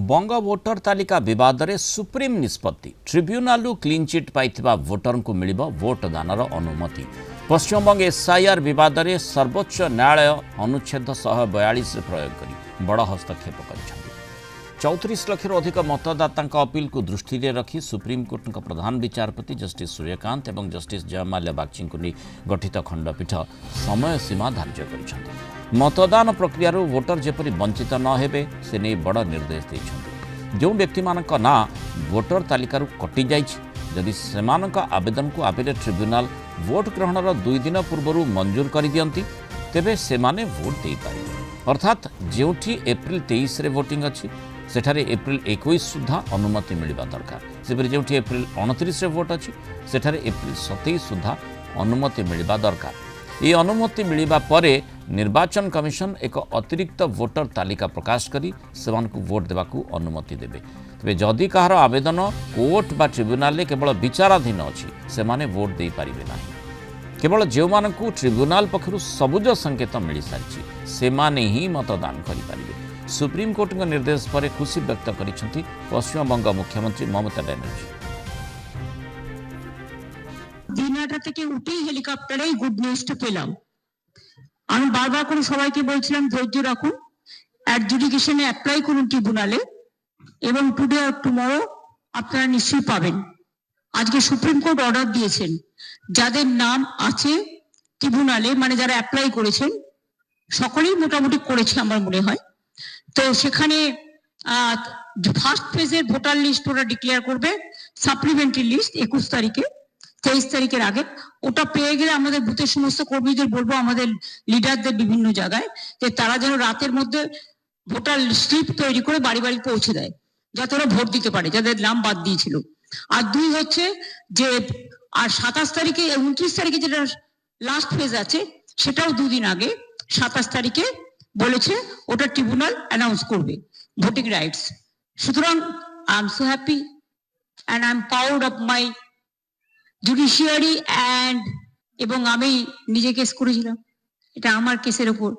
बंग voter तालिका विवाद में सुप्रीम निष्पत्ति ट्रिब्यूनालू क्लीन चिट पाइथिबा वोटर को मिलिबो वोट दानर अनुमति। पश्चिमबंग एसआईआर विवाद में सर्वोच्च न्यायालय अनुच्छेद 142 प्रयोग करी बड़ हस्तक्षेप कर 34 लाख अधिक मतदाता अपील को दृष्टि रखी सुप्रीमकोर्ट प्रधान विचारपति जस्टिस सूर्यकांत और जस्टिस जयमाल्या बागची को गठित खंडपीठ समय सीमा धार्य कर मतदान प्रक्रिया वोटर जेपरी वंचित न हेबे से नहीं बड़ निर्देश देते। जो व्यक्ति मानक ना वोटर तालिका कटि जदि सेमानक आवेदन को आपिलेट ट्रिब्यूनाल वोट ग्रहणर 2 दिन पूर्व मंजूर कर दियंती तेबे सेमाने वोट दे पारिबे। अर्थात जेउठी एप्रिल 23 रे वोटिंग अछि सेठारे एप्रिल 21 सुधा अनुमति मिलवा दरकार। सेपरि जेउठी एप्रिल 29 रे वोट अछि सेठारे एप्रिल 27 सुधा अनुमति मिलवा दरकार। ये अनुमति मिलवा परे निर्वाचन कमिशन एक अतिरिक्त वोटर तालिका प्रकाश करी सेमानकु वोट देबाकू अनुमति देबे। तबे जदि कहार आवेदन कोर्ट बा ट्रिब्यूनाल केवल विचाराधीन अछि सेमाने वोट दे पारिबे नाही। केवल जो मानकु ट्रिब्यूनाल पक्षरु सबुज संकेत मिल सारिछि सेमाने ही मतदान करि पारिबे। सुप्रीम कोर्ट निर्देश पर खुशी व्यक्त करिसेंति पश्चिमबंग मुख्यमंत्री ममता बनर्जी। দিনাটা থেকে উঠেই হেলিকপ্টারেই গুড নিউজটা পেলাম। আমি বারবার করে সবাইকে বলছিলাম ধৈর্য রাখুন, অ্যাডজুডিকেশনে অ্যাপ্লাই করুন ট্রিব্যুনালে এবং টুডে অর টুমরো আপনারা নিশ্চয়ই পাবেন। আজকে সুপ্রিম কোর্ট অর্ডার দিয়েছেন যাদের নাম আছে ট্রিব্যুনালে মানে যারা অ্যাপ্লাই করেছেন সকলেই মোটামুটি করেছে আমার মনে হয়। তো সেখানে ফার্স্ট ফেজের ভোটার লিস্ট ওরা ডিক্লেয়ার করবে, সাপ্লিমেন্টারি লিস্ট 21 তারিখে 23 তারিখের আগে ওটা পেয়ে গেলে আমাদের বুথের সমস্ত কর্মীদের বলবো আমাদের লিডারদের বিভিন্ন জায়গায় যে তারা যেন রাতের মধ্যে ভোটার স্লিপ তৈরি করে বাড়ি বাড়ি পৌঁছে দেয় যাতে ওরা ভোট দিতে পারে যাদের নাম বাদ দিয়েছিল। আর 2 হচ্ছে যে আর 27 তারিখে 29 তারিখে যেটা লাস্ট ফেজ আছে সেটাও 2 দিন আগে 27 তারিখে বলেছে ওটা ট্রিব্যুনাল অ্যানাউন্স করবে ভোটিং রাইটস। সুতরাং I am so happy and I am proud of my judiciary and এবং আমি নিজে কেস করেছিলাম এটা আমার কেসের উপর।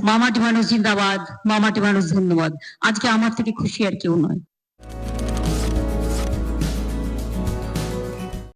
মামাটি মানুষ জিন্দাবাদ, মামাটি মানুষ ধন্যবাদ। আজকে আমার থেকে খুশি আর কেউ নয়।